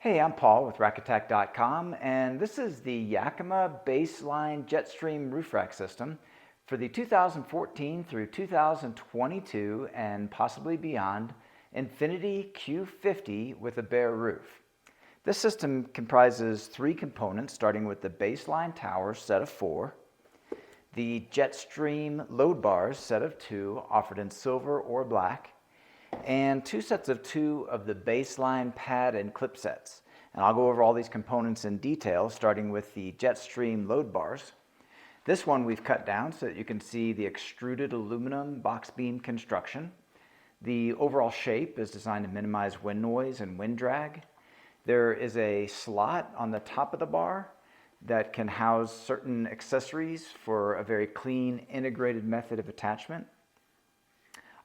Hey, I'm Paul with RackAttack.com, and this is the Yakima BaseLine JetStream roof rack system for the 2014 through 2022 and possibly beyond Infiniti Q50 with a bare roof. This system comprises three components, starting with the BaseLine tower set of 4, the JetStream load bars set of 2 offered in silver or black, and 2 sets of 2 of the BaseLine pad and clip sets. And I'll go over all these components in detail, starting with the JetStream load bars. This one we've cut down so that you can see the extruded aluminum box beam construction. The overall shape is designed to minimize wind noise and wind drag. There is a slot on the top of the bar that can house certain accessories for a very clean, integrated method of attachment.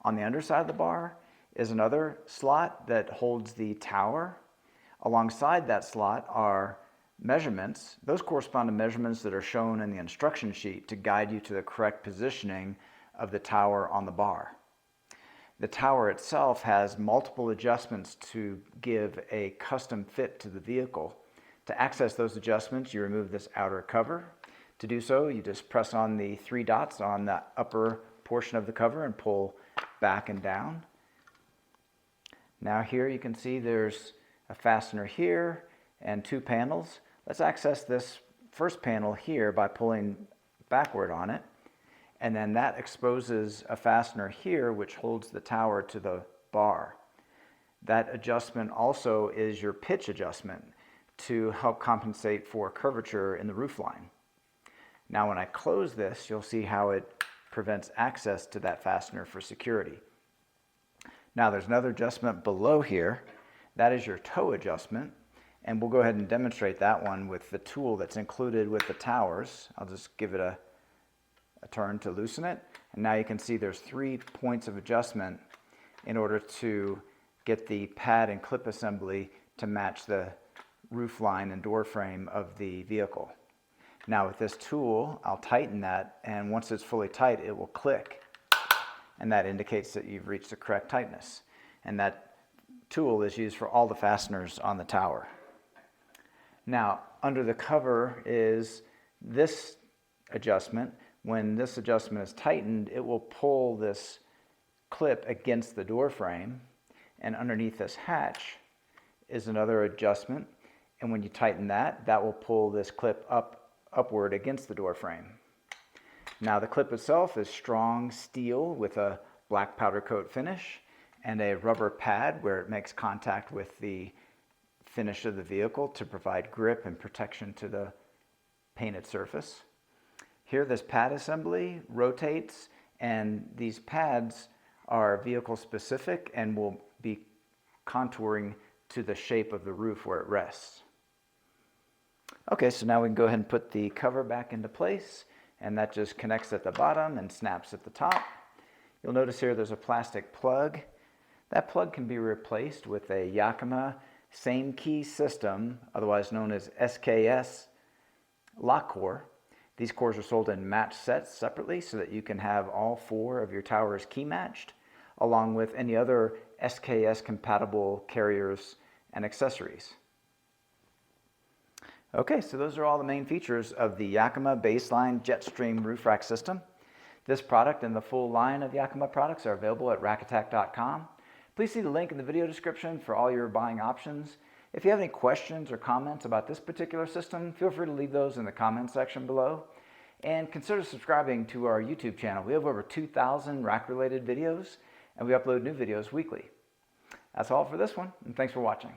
On the underside of the bar is another slot that holds the tower. Alongside that slot are measurements. Those correspond to measurements that are shown in the instruction sheet to guide you to the correct positioning of the tower on the bar. The tower itself has multiple adjustments to give a custom fit to the vehicle. To access those adjustments, you remove this outer cover. To do so, you just press on the 3 dots on the upper portion of the cover and pull back and down. Now here you can see there's a fastener here and 2 panels. Let's access this first panel here by pulling backward on it. And then that exposes a fastener here which holds the tower to the bar. That adjustment also is your pitch adjustment to help compensate for curvature in the roof line. Now when I close this, you'll see how it prevents access to that fastener for security. Now there's another adjustment below here. That is your toe adjustment, and we'll go ahead and demonstrate that one with the tool that's included with the towers. I'll just give it a turn to loosen it, and now you can see there's 3 points of adjustment in order to get the pad and clip assembly to match the roof line and door frame of the vehicle. Now with this tool, I'll tighten that, and once it's fully tight, it will click. And that indicates that you've reached the correct tightness. And that tool is used for all the fasteners on the tower. Now, under the cover is this adjustment. When this adjustment is tightened, it will pull this clip against the door frame. And underneath this hatch is another adjustment. And when you tighten that, that will pull this clip upward against the door frame. Now the clip itself is strong steel with a black powder coat finish and a rubber pad where it makes contact with the finish of the vehicle to provide grip and protection to the painted surface. Here this pad assembly rotates, and these pads are vehicle specific and will be contouring to the shape of the roof where it rests. Okay, so now we can go ahead and put the cover back into place, and that just connects at the bottom and snaps at the top. You'll notice here there's a plastic plug. That plug can be replaced with a Yakima same key system, otherwise known as SKS lock core. These cores are sold in matched sets separately so that you can have all 4 of your towers key matched, along with any other SKS compatible carriers and accessories. Okay, so those are all the main features of the Yakima BaseLine JetStream roof rack system. This product and the full line of Yakima products are available at RackAttack.com. Please see the link in the video description for all your buying options. If you have any questions or comments about this particular system, feel free to leave those in the comments section below. And consider subscribing to our YouTube channel. We have over 2,000 rack-related videos, and we upload new videos weekly. That's all for this one, and thanks for watching.